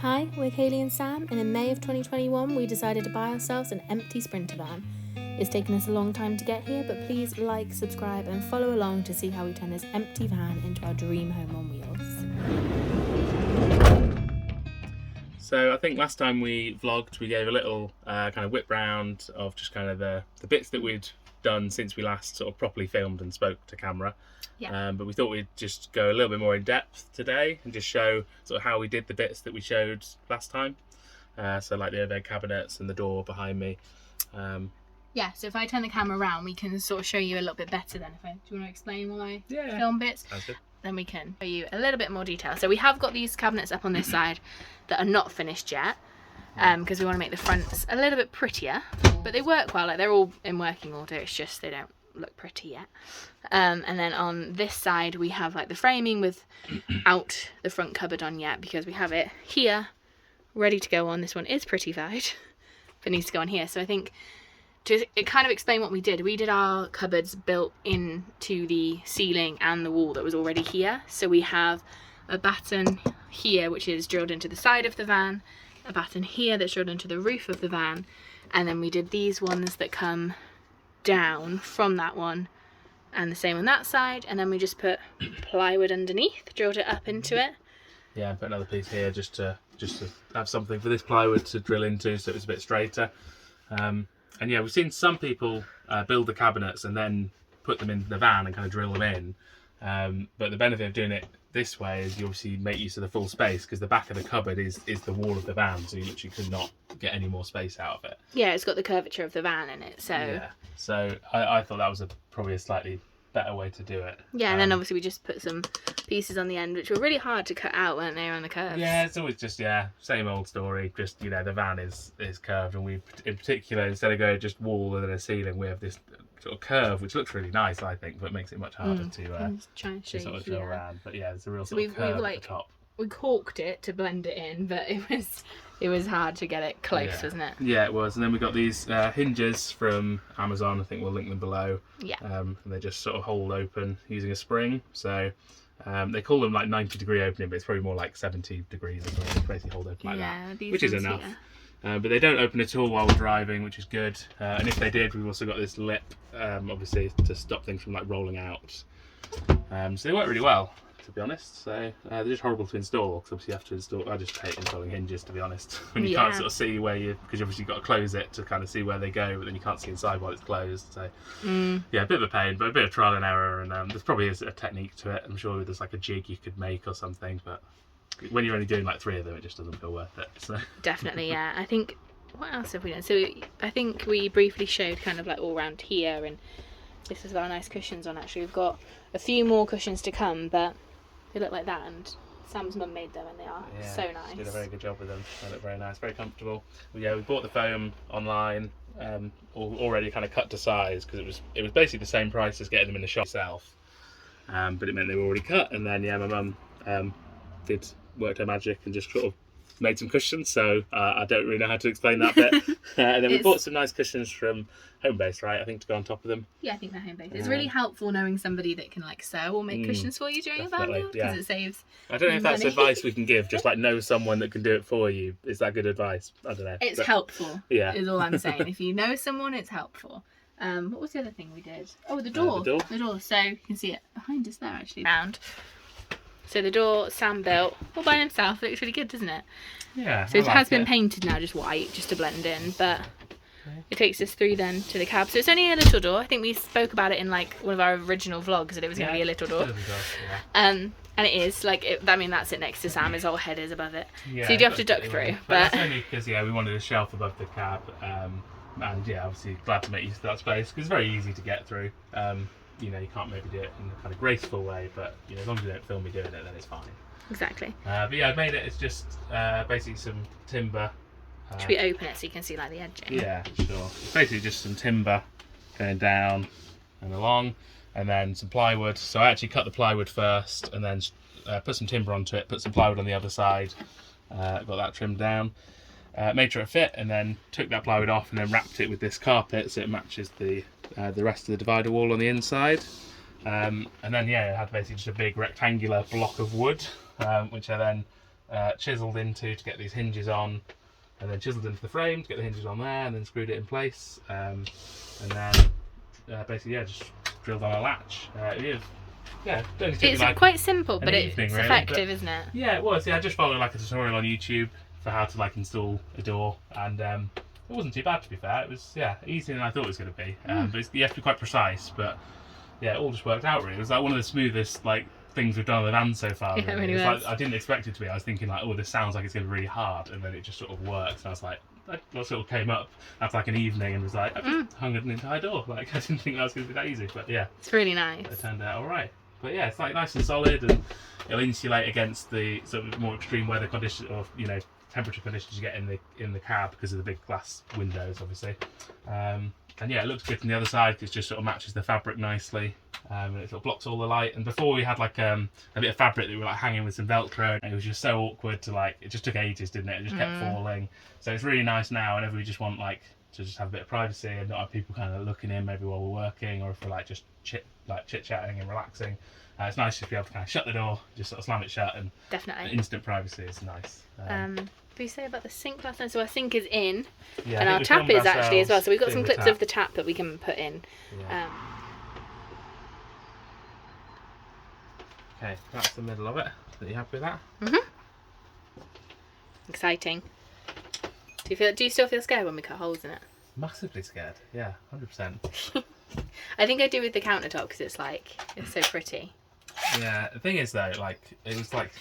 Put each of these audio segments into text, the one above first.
Hi, we're Kaylee and Sam, and in May of 2021 we decided to buy ourselves an empty Sprinter van. It's taken us a long time to get here, but please like, subscribe and follow along to see how we turn this empty van into our dream home on wheels. So I think last time we vlogged, we gave a little kind of whip round of just kind of the bits that we'd done since we last sort of properly filmed and spoke to camera. Yeah. But we thought we'd just go a little bit more in depth today and just show sort of how we did the bits that we showed last time. So like the overhead cabinets and the door behind me. Yeah, so if I turn the camera around, we can sort of show you a little bit better then. Do you want to explain while I film bits? Sounds good. Then we can show you a little bit more detail. So we have got these cabinets up on this side that are not finished yet, because we want to make the fronts a little bit prettier, but they work well. Like, they're all in working order, it's just they don't look pretty yet. And then on this side we have like the framing without the front cupboard on yet, because we have it here ready to go on. This one is prettified but needs to go on here. So I think to kind of explain what we did our cupboards built into the ceiling and the wall that was already here. So we have a batten here which is drilled into the side of the van, a batten here that's drilled into the roof of the van, and then we did these ones that come down from that one, and the same on that side, and then we just put plywood underneath, drilled it up into it. Yeah, and put another piece here just to have something for this plywood to drill into so it's a bit straighter. And yeah, we've seen some people build the cabinets and then put them in the van and kind of drill them in. But the benefit of doing it this way is you obviously make use of the full space, because the back of the cupboard is the wall of the van, so you literally could not get any more space out of it. Yeah, it's got the curvature of the van in it, so yeah. So I thought that was probably a slightly better way to do it. Yeah, and then obviously we just put some pieces on the end which were really hard to cut out, weren't they, on the curves? Yeah, it's always just same old story. Just, you know, the van is curved, and we in particular, instead of going just wall and then a ceiling, we have this sort of curve which looks really nice, I think, but makes it much harder to sort of drill around. But yeah, there's a real sort of curve at the top. We corked it to blend it in, but it was hard to get it close, wasn't it? Yeah, it was. And then we got these hinges from Amazon. I think we'll link them below. Yeah. And they just sort of hold open using a spring. So they call them like 90-degree opening, but it's probably more like 70 degrees or something. They basically hold open like that, which is enough. But they don't open at all while we're driving, which is good. And if they did, we've also got this lip, obviously, to stop things from like rolling out. So they work really well, to be honest. So they're just horrible to install, because obviously you have to install. I just hate installing hinges, to be honest, when you can't sort of see where because obviously you've got to close it to kind of see where they go, but then you can't see inside while it's closed. So yeah, a bit of a pain, but a bit of trial and error, and there's probably a technique to it. I'm sure there's like a jig you could make or something, but when you're only doing like 3 of them, it just doesn't feel worth it. So definitely, yeah. I think, what else have we done? So I think we briefly showed kind of like all around here, and this is our nice cushions on. Actually, we've got a few more cushions to come, but they look like that, and Sam's mum made them, and they are so nice. She did a very good job with them. They look very nice, very comfortable. But yeah, we bought the foam online, already kind of cut to size, because it was basically the same price as getting them in the shop itself. But it meant they were already cut, and then yeah, my mum worked her magic and just sort of made some cushions. So I don't really know how to explain that bit. And then we bought some nice cushions from Homebase, right? I think, to go on top of them. Yeah, I think they're Homebase. It's really helpful knowing somebody that can like sew or make cushions for you during a van build, because it saves. I don't know if that's advice we can give. Just like know someone that can do it for you. Is that good advice? I don't know. It's helpful. Yeah, is all I'm saying. If you know someone, it's helpful. What was the other thing we did? Oh, the door. The door. So you can see it behind us there, actually. Round. So the door Sam built all by himself. It looks really good, doesn't it? Yeah. So it has been painted now, just white, just to blend in. But it takes us through then to the cab. So it's only a little door. I think we spoke about it in like one of our original vlogs that it was going to be a little door. And it is like I mean, that's it next to Sam. His whole head is above it. Yeah, so you do have to duck through. But that's only because we wanted a shelf above the cab. And yeah, obviously glad to make use of that space, because it's very easy to get through. You know, you can't maybe do it in a kind of graceful way, but you know, as long as you don't film me doing it, then it's fine. Exactly. But yeah, I made it. It's just basically some timber. Should we open it so you can see like the edging? Yeah, sure. It's basically just some timber going down and along, and then some plywood. So I actually cut the plywood first, and then put some timber onto it, put some plywood on the other side, got that trimmed down. Made sure it fit, and then took that plywood off and then wrapped it with this carpet so it matches the rest of the divider wall on the inside. And then yeah, I had basically just a big rectangular block of wood, which I then chiseled into to get these hinges on, and then chiseled into the frame to get the hinges on there, and then screwed it in place, and then basically just drilled on a latch. It's quite simple, but it's really, effective, isn't it? Yeah, it was. Yeah, I just followed like a tutorial on YouTube for how to like install a door, and it wasn't too bad, to be fair. It was easier than I thought it was going to be, but you have to be quite precise. But yeah, it all just worked out really. It was like one of the smoothest like things we've done on the van so far. Yeah, really. It was like, I didn't expect it to be. I was thinking like, oh, this sounds like it's going to be really hard, and then it just sort of works. And I was like, that sort of came up after like an evening and was like, I just hung an entire door. Like I didn't think that was going to be that easy, but yeah, it's really nice. It turned out all right. But yeah, it's like nice and solid, and it'll insulate against the sort of more extreme weather conditions, or temperature conditions you get in the cab because of the big glass windows, obviously. And yeah, it looks good from the other side. It just sort of matches the fabric nicely, and it sort of blocks all the light. And before we had like a bit of fabric that we were like hanging with some Velcro, and it was just so awkward to like. It just took ages, didn't it? It just kept falling. So it's really nice now whenever we just want like to just have a bit of privacy and not have people kind of looking in maybe while we're working, or if we're like just chit-chatting and relaxing. It's nice to be able to kind of shut the door, just sort of slam it shut, and definitely instant privacy is nice. What you say about the sink last night? So our sink is in, yeah, and our tap is actually as well. So we've got some clips of the tap that we can put in. Yeah. Okay, that's the middle of it. Are you happy with that? Exciting. Do you still feel scared when we cut holes in it? Massively scared. Yeah, 100%. I think I do with the countertop because it's so pretty. Yeah, the thing is though, like it was like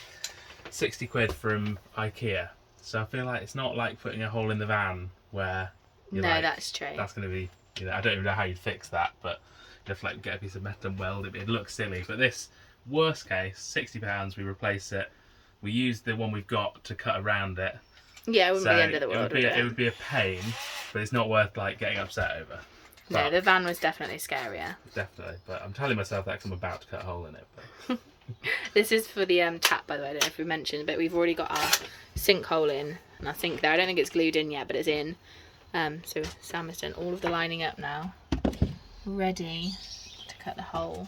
60 quid from IKEA, so I feel like it's not like putting a hole in the van where that's true. That's going to be, I don't even know how you'd fix that, but you have to like get a piece of metal and weld it. It looks silly, but this, worst case, £60, we replace it. We use the one we've got to cut around it. Yeah, it wouldn't be the end of the world. It would be a pain, but it's not worth like getting upset over. No, the van was definitely scarier. Definitely, but I'm telling myself that because I'm about to cut a hole in it. But... This is for the tap, by the way. I don't know if we mentioned, but we've already got our sink hole in, and our sink there. I don't think it's glued in yet, but it's in. So Sam has done all of the lining up now, ready to cut the hole.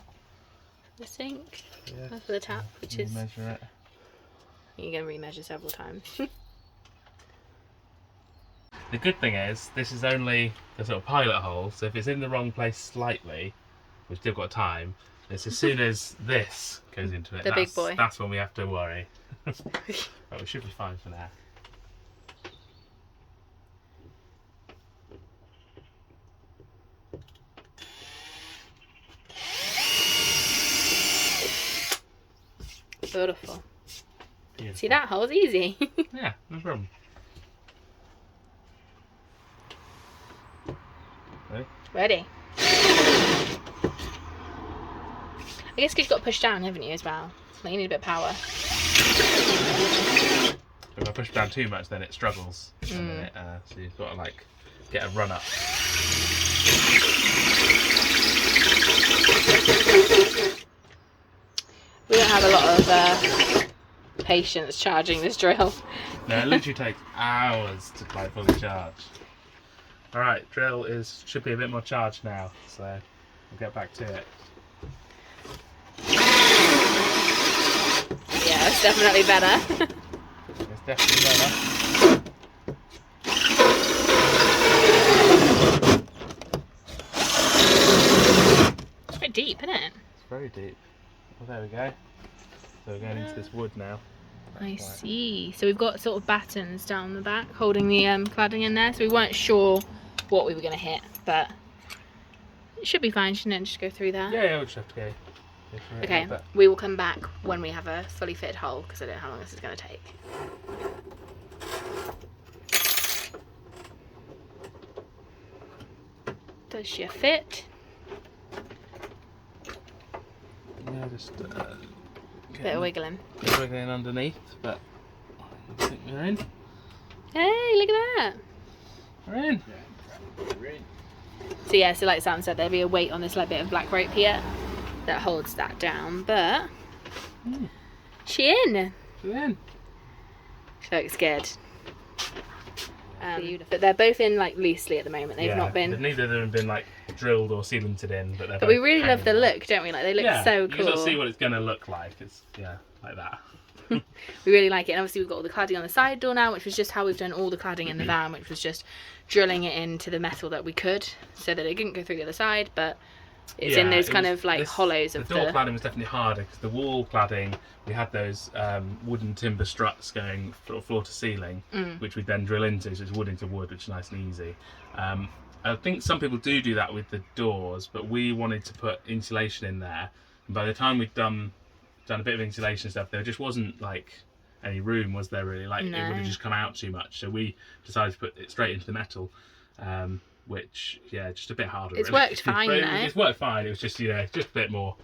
The sink for the tap, which is. Measure it. You're going to remeasure several times. The good thing is, this is only a sort of pilot hole, so if it's in the wrong place slightly, we've still got time. It's as soon as this goes into it, big boy. That's when we have to worry. But we should be fine for now. Beautiful. Beautiful. See, that hole's easy. Yeah, no problem. Ready. I guess you've got to push down, haven't you, as well? Like, you need a bit of power. If I push down too much, then it struggles a minute, so you've got to like get a run up. We don't have a lot of patience charging this drill. No, it literally takes hours to like fully charge. Alright, drill should be a bit more charged now, so we'll get back to it. Yeah, it's definitely better. It's definitely better. It's quite deep, isn't it? It's very deep. Well, there we go. So we're going into this wood now. I see. So we've got sort of battens down the back holding the cladding in there, so we weren't sure what we were going to hit, but it should be fine, shouldn't it? Just go through that. Yeah, we'll just have to go through it. Okay, we will come back when we have a fully fitted hole, because I don't know how long this is going to take. Does she fit? Yeah, just bit of wiggling. Bit of wiggling underneath, but I think we're in. Hey, look at that. We're in. So yeah, so like Sam said, there'll be a weight on this like bit of black rope here that holds that down, but she in. She's in. She looks good. But they're both in like loosely at the moment. They've not been. Neither of them have been like drilled or cemented in, but we really love the look, don't we? Like they look so cool. You can sort of see what it's going to look like. It's like that. we really like it. And obviously we've got all the cladding on the side door now, which was just how we've done all the cladding in the van, which was just drilling it into the metal that we could so that it didn't go through the other side, but it's in those kind of like hollows of the door cladding was definitely harder because the wall cladding, we had those wooden timber struts going floor to ceiling, which we then drill into, so it's wood into wood, which is nice and easy. I think some people do that with the doors, but we wanted to put insulation in there, and by the time we'd done a bit of insulation stuff, there just wasn't like any room, was there really? Like, it would have just come out too much, so we decided to put it straight into the metal. Which, yeah, just a bit harder. It's really worked fine, though. It's worked fine. It was just, just a bit more,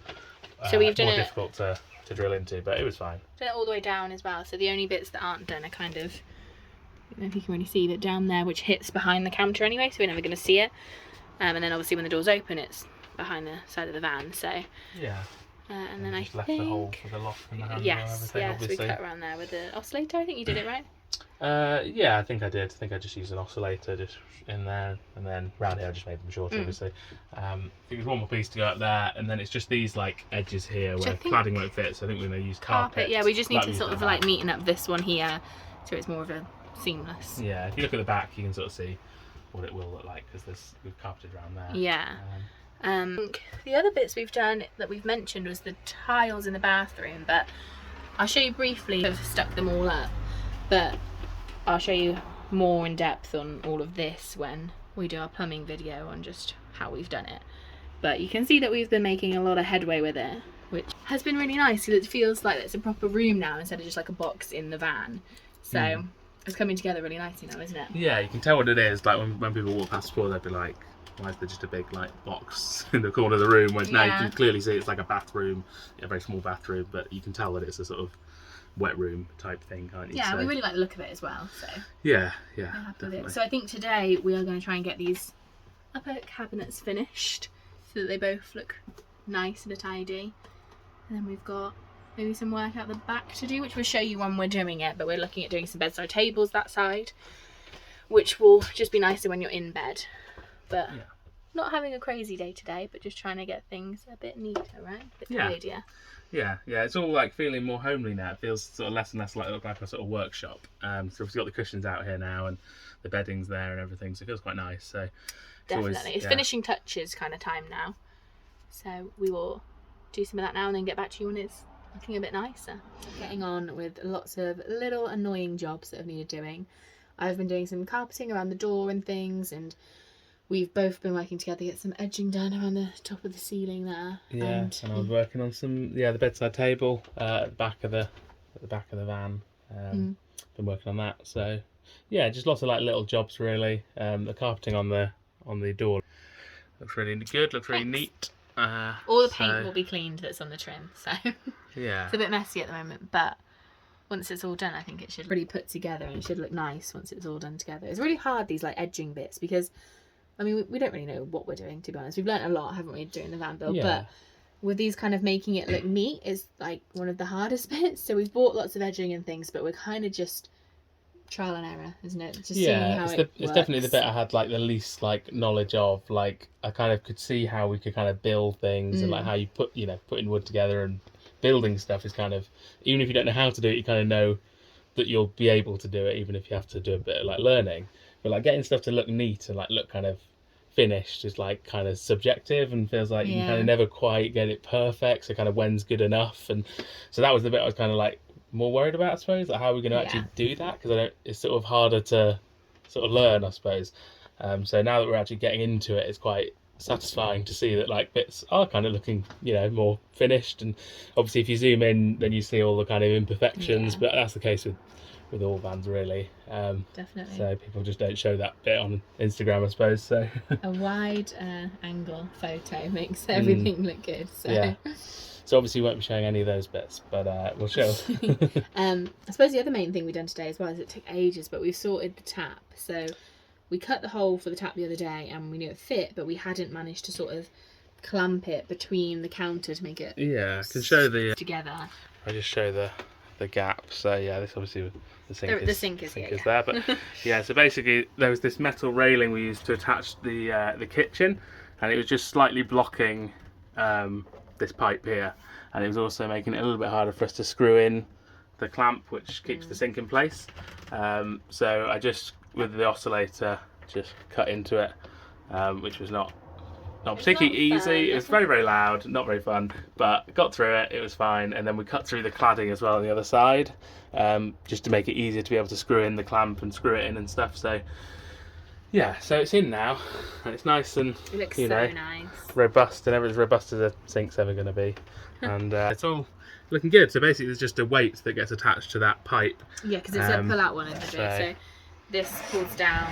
so we've done more difficult to drill into, but it was fine. Done it all the way down as well, so the only bits that aren't done are kind of, I don't know if you can really see, but down there, which hits behind the counter anyway, so we're never going to see it. And then obviously when the door's open, it's behind the side of the van, so... Yeah. And then I just left the hole for the lock and the handle and everything, obviously. So we cut around there with the oscillator. I think you did it right. Yeah, I think I did. I think I just used an oscillator just in there, and then round here I just made them shorter, obviously. I think there's one more piece to go up there, and then it's just these like edges here where cladding won't fit, so I think we're going to use carpet. Yeah, we just need to sort of like neaten up this one here, so it's more of a seamless. Yeah, if you look at the back, you can sort of see what it will look like, because we've carpeted around there. Yeah. The other bits we've done that we've mentioned was the tiles in the bathroom, but I'll show you briefly. I've stuck them all up, but I'll show you more in depth on all of this when we do our plumbing video on just how we've done it. But you can see that we've been making a lot of headway with it, which has been really nice, because it feels like it's a proper room now instead of just like a box in the van. So it's coming together really nicely now, isn't it? Yeah, you can tell what it is. Like when people walk past before, they'd be like, why is there just a big like box in the corner of the room? Whereas now you can clearly see it's like a bathroom, a very small bathroom, but you can tell that it's a sort of wet room type thing, can't you? Yeah, so we really like the look of it as well. So yeah, definitely. So I think today we are going to try and get these upper cabinets finished so that they both look nice and tidy. And then we've got maybe some work out the back to do, which we'll show you when we're doing it. But we're looking at doing some bedside tables that side, which will just be nicer when you're in bed. But not having a crazy day today, but just trying to get things a bit neater, right? A bit tidier. Yeah, it's all like feeling more homely now. It feels sort of less and less like a sort of workshop. So we've got the cushions out here now, and the bedding's there and everything, so it feels quite nice. So definitely, it's finishing touches kind of time now. So we will do some of that now and then get back to you when it's looking a bit nicer. Getting on with lots of little annoying jobs that have needed doing. I've been doing some carpeting around the door and things, and we've both been working together to get some edging done around the top of the ceiling there. Yeah, and I was working on some the bedside table at the back of the van. Been working on that. So yeah, just lots of like little jobs really. The carpeting on the door looks really good. Looks really neat. All the paint will be cleaned that's on the trim. So yeah, it's a bit messy at the moment, but once it's all done, I think it should really put together and it should look nice once it's all done together. It's really hard, these like edging bits, because I mean, we don't really know what we're doing, to be honest. We've learnt a lot, haven't we, doing the van build? But with these kind of making it look neat is like one of the hardest bits. So we've bought lots of edging and things, but we're kind of just trial and error, isn't it? Just seeing how it works. It's definitely the bit I had like the least like knowledge of. Like I kind of could see how we could kind of build things and like how you putting wood together and building stuff is kind of, even if you don't know how to do it, you kind of know that you'll be able to do it, even if you have to do a bit of like learning. But like getting stuff to look neat and like look kind of finished is like kind of subjective and feels like you kind of never quite get it perfect. So kind of when's good enough, and so that was the bit I was kind of like more worried about, I suppose. Like how are we going to actually do that? Because it's sort of harder to sort of learn, I suppose. So now that we're actually getting into it, it's quite satisfying to see that like bits are kind of looking more finished, and obviously if you zoom in then you see all the kind of imperfections, but that's the case with all vans really. Definitely. So people just don't show that bit on Instagram, I suppose. So a wide angle photo makes everything look good. So obviously we won't be showing any of those bits, but we'll show. I suppose the other main thing we've done today as well is it took ages, but we've sorted the tap. So we cut the hole for the tap the other day and we knew it fit, but we hadn't managed to sort of clamp it between the counter to make it I can show together. I just show the gap. So this obviously the sink is there, but so basically there was this metal railing we used to attach the kitchen, and it was just slightly blocking this pipe here, and it was also making it a little bit harder for us to screw in the clamp which keeps the sink in place. So I just, with the oscillator, just cut into it, which was not particularly easy. It was very, very loud, not very fun, but got through it. It was fine. And then we cut through the cladding as well on the other side, just to make it easier to be able to screw in the clamp and screw it in and stuff. So yeah, so it's in now, and it's nice and it looks so nice, robust, and ever as robust as a sink's ever going to be. And it's all looking good. So basically, there's just a weight that gets attached to that pipe. Yeah, because it's a pull-out one, isn't it? So this pulls down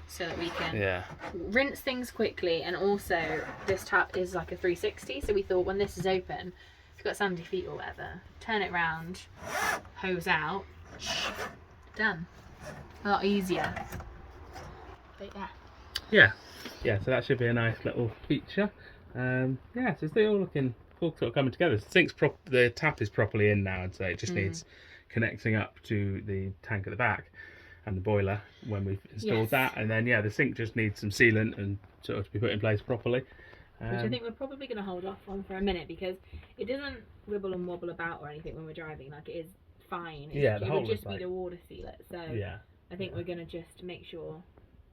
so that we can rinse things quickly, and also this tap is like a 360. So we thought when this is open, if you've got sandy feet or whatever, turn it round, hose out, done. A lot easier. But yeah. So that should be a nice little feature. So they're all looking all sort of coming together. The tap is properly in now, I'd say. It just needs connecting up to the tank at the back and the boiler when we've installed that, and then the sink just needs some sealant and sort of to be put in place properly. Which I think we're probably going to hold off on for a minute, because it doesn't wibble and wobble about or anything when we're driving. Like, it is fine. It would just be the water sealer. So I think we're going to just make sure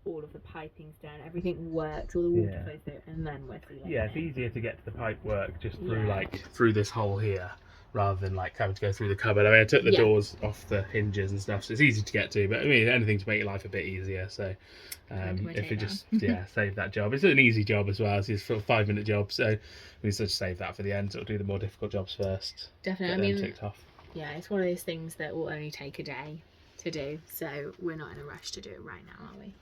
all of the piping's done, everything works, all the water flows through, and then we're sealing. It's easier to get to the pipe work just through through this hole here, rather than like having to go through the cupboard. I mean, I took the doors off the hinges and stuff, so it's easy to get to, but I mean, anything to make your life a bit easier. So if we just save that job, it's an easy job as well. It's a sort of 5-minute job, so we sort of save that for the end, sort of do the more difficult jobs first. Definitely. Ticked off. Yeah, it's one of those things that will only take a day to do, so we're not in a rush to do it right now, are we?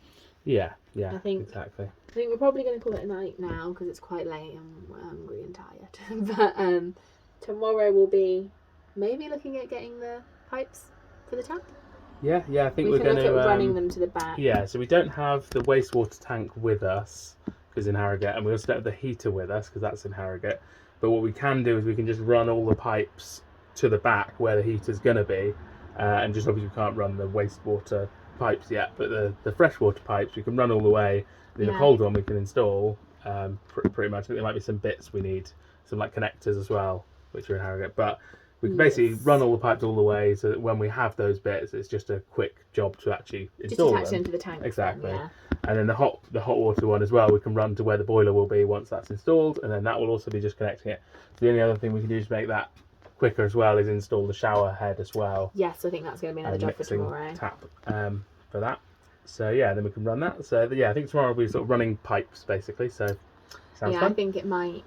Yeah, exactly. I think we're probably going to call it a night now, because it's quite late and we're hungry and tired. But tomorrow we'll be maybe looking at getting the pipes for the tap. Yeah, I think we're going to running them to the back. Yeah, so we don't have the wastewater tank with us because in Harrogate, and we also don't have the heater with us because that's in Harrogate. But what we can do is we can just run all the pipes to the back where the heater's going to be, and just obviously we can't run the wastewater pipes yet, but the freshwater pipes we can run all the way. The cold one we can install pretty much. I think there might be some bits we need, some like connectors as well, which are in Harrogate, but we can basically run all the pipes all the way, so that when we have those bits, it's just a quick job to actually install them. Just attach them to the tank. Exactly. And then the hot water one as well, we can run to where the boiler will be once that's installed, and then that will also be just connecting it. So the only other thing we can do to make that quicker as well is install the shower head as well. Yes, I think that's going to be another job for tomorrow. Tap for that. So then we can run that. So I think tomorrow we'll be sort of running pipes basically. So sounds fun.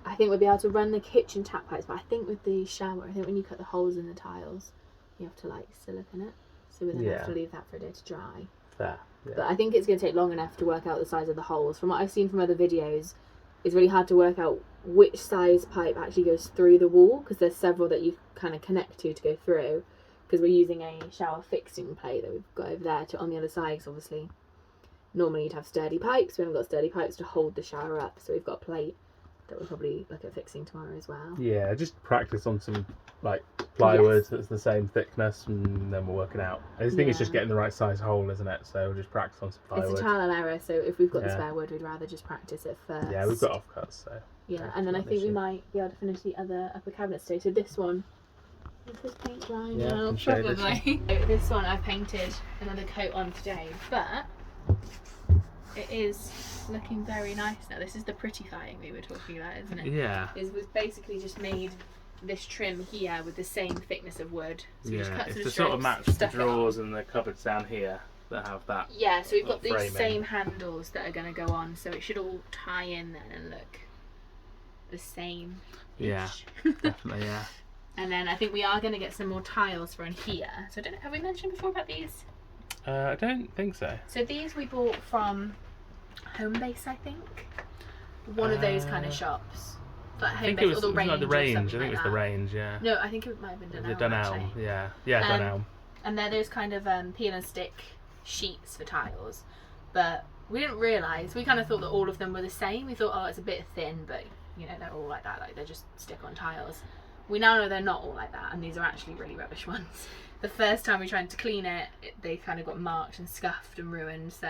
I think we'll be able to run the kitchen tap pipes, but I think with the shower, I think when you cut the holes in the tiles, you have to like silicone it. So we then have to leave that for a day to dry. Fair. Yeah. But I think it's going to take long enough to work out the size of the holes. From what I've seen from other videos, it's really hard to work out which size pipe actually goes through the wall, because there's several that you kind of connect to go through, because we're using a shower fixing plate that we've got over there on the other side, because obviously normally you'd have sturdy pipes. We haven't got sturdy pipes to hold the shower up, so we've got a plate that we'll probably look at fixing tomorrow as well. Yeah, just practice on some like plywood that's the same thickness, and then we're working out. I think it's just getting the right size hole, isn't it? So we'll just practice on some plywood. It's a trial and error, so if we've got the spare wood, we'd rather just practice it first. Yeah, we've got offcuts, so and then I think we might be able to finish the other upper cabinets today. So this one, is this paint dry now? Probably. This one I painted another coat on today, but it is looking very nice now. This is the prettifying we were talking about, isn't it? Yeah. We've basically just made this trim here with the same thickness of wood. So just cut it's to sort of match the drawers and the cupboards down here that have that. Yeah, so we've got these same handles that are going to go on, so it should all tie in then and look the same. Yeah, definitely, yeah. And then I think we are going to get some more tiles for in here. So I don't know, have we mentioned before about these? I don't think so. So these we bought from Homebase, I think. One of those kind of shops. Like I think it was like the Range. I think it was the Range, yeah. No, I think it might have been Dunelm. Dunelm, yeah. Yeah, Dunelm. And they're those kind of peel and stick sheets for tiles. But we didn't realise, we kind of thought that all of them were the same. We thought, oh, it's a bit thin, but you know, they're all like that. Like, they're just stick on tiles. We now know they're not all like that, and these are actually really rubbish ones. The first time we tried to clean it, they kind of got marked and scuffed and ruined, so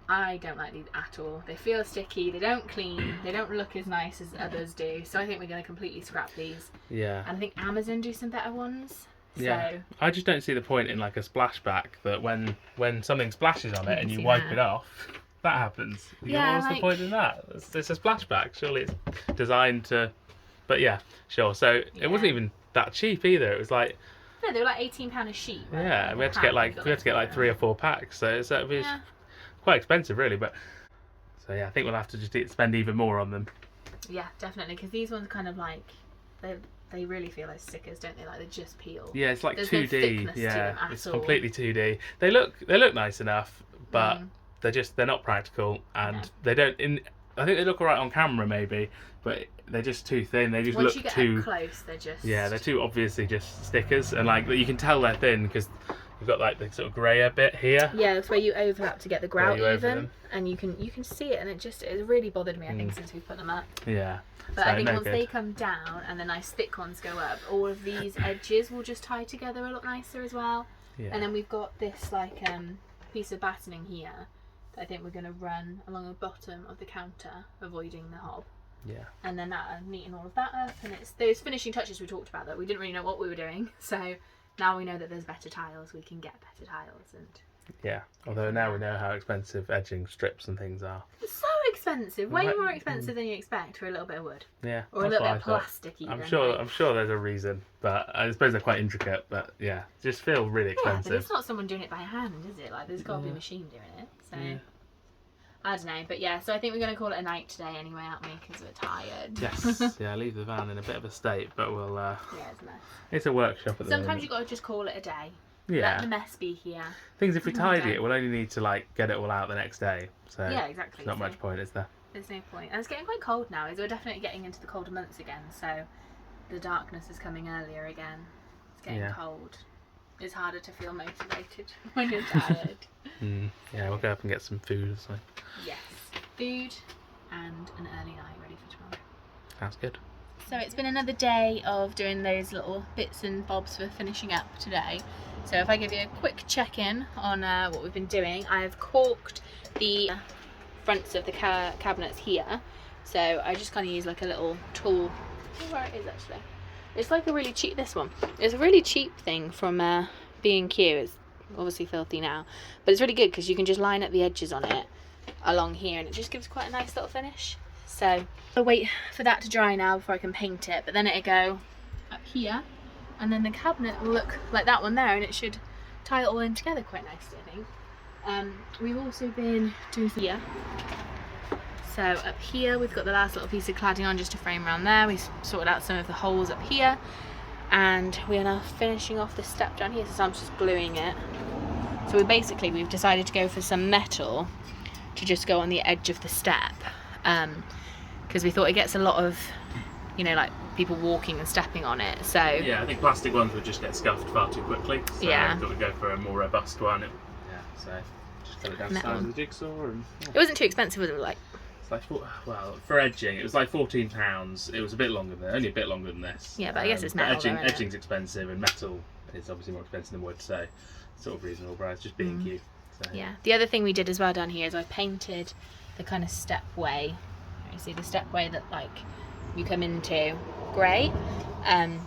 I don't like these at all. They feel sticky, they don't clean, they don't look as nice as others do, so I think we're going to completely scrap these. Yeah. And I think Amazon do some better ones. Yeah, I just don't see the point in like a splashback that when something splashes on it and you wipe it off, that happens. What's the point in that? It's a splashback. Surely it's designed to. But yeah, sure. So it wasn't even that cheap either. It was like. No, they were like £18 a sheet. Right? Yeah, we had to get like 3 or 4 packs. So it was quite expensive, really. But so yeah, I think we'll have to just spend even more on them. Yeah, definitely, because these ones kind of like they really feel like stickers, don't they? Like they just peel. Yeah, it's like There's 2D. No yeah, it's completely 2D. They look nice enough, but they're not practical, and they don't. I think they look alright on camera maybe, but they're just too thin. They just Once look you get too up close. They're just they're too obviously just stickers, and like you can tell they're thin because you've got like the sort of grayer bit here. Yeah, that's where you overlap to get the grout even, and you can see it, and it really bothered me. I think since we put them up. Yeah. But I think once they come down and the nice thick ones go up, all of these edges will just tie together a lot nicer as well. Yeah. And then we've got this like piece of battening here that I think we're going to run along the bottom of the counter, avoiding the hob. Yeah. And then that neaten all of that up, and it's those finishing touches we talked about that we didn't really know what we were doing. So now we know that there's better tiles, we can get better tiles and. Yeah, although now we know how expensive edging strips and things are. So expensive, way more expensive than you expect for a little bit of wood. Yeah, or a little bit of plastic even. I'm sure there's a reason, but I suppose they're quite intricate. But yeah, just feel really expensive. Yeah, but it's not someone doing it by hand, is it? Like there's got to be a machine doing it. So I don't know, but yeah. So I think we're going to call it a night today anyway, aren't we? Because we're tired. Yes. Yeah, leave the van in a bit of a state, but we'll. Yeah, it's a mess. It's a workshop at the moment. Sometimes you got to just call it a day. Yeah. Let the mess be here. Things if we tidy it, we'll only need to like get it all out the next day. So yeah, exactly. Not much point, is there? There's no point. And it's getting quite cold now. We're definitely getting into the colder months again. So the darkness is coming earlier again. It's getting cold. It's harder to feel motivated when you're tired. Yeah, we'll go up and get some food or something. Yes, food and an early night ready for tomorrow. Sounds good. So it's been another day of doing those little bits and bobs for finishing up today. So if I give you a quick check-in on what we've been doing, I've caulked the fronts of the cabinets here. So I just kind of use like a little tool. Where it is actually. It's like a really cheap, this one. It's a really cheap thing from B&Q. It's obviously filthy now. But it's really good because you can just line up the edges on it along here and it just gives quite a nice little finish. So I'll wait for that to dry now before I can paint it. But then it'll go up here. And then the cabinet will look like that one there, and it should tie it all in together quite nicely, I think. We've also been doing here. So up here we've got the last little piece of cladding on just to frame around there. We've sorted out some of the holes up here, and we are now finishing off the step down here. So I'm just gluing it. So we've decided to go for some metal to just go on the edge of the step, because we thought it gets a lot of, like people walking and stepping on it. So yeah, I think plastic ones would just get scuffed far too quickly. So I thought we'd go for a more robust one. So just cut it down to the size of the jigsaw. And it wasn't too expensive, was it? It's like for edging, it was like £14. It was only a bit longer than this. Yeah, but I guess it's metal. Edging's expensive, and metal is obviously more expensive than wood. So sort of reasonable price, just B&Q. So. Yeah. The other thing we did as well down here is I painted the kind of stepway. You see the stepway that like you come into grey,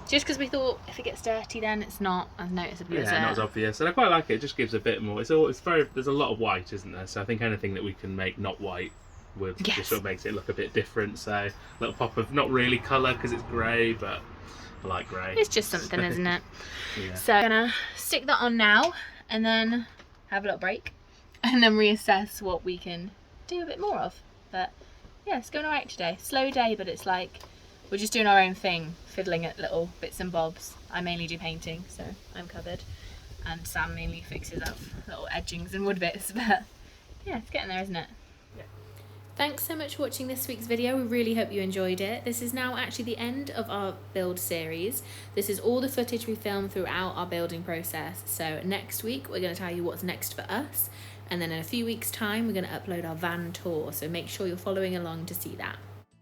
just because we thought if it gets dirty then it's not as noticeable as not as obvious, and I quite like it. It just gives a bit more. There's a lot of white, isn't there? So I think anything that we can make not white would just sort of makes it look a bit different. So a little pop of not really colour because it's grey, but I like grey. It's just something, isn't it? Yeah. So I'm gonna stick that on now and then have a little break and then reassess what we can do a bit more of. But yeah, it's going alright today. Slow day, but it's like we're just doing our own thing, fiddling at little bits and bobs. I mainly do painting, so I'm covered, and Sam mainly fixes up little edgings and wood bits. But yeah, it's getting there, isn't it? Yeah. Thanks so much for watching this week's video. We really hope you enjoyed it. This is now actually the end of our build series. This is all the footage we filmed throughout our building process. So next week we're going to tell you what's next for us, and then in a few weeks' time we're going to upload our van tour. So make sure you're following along to see that.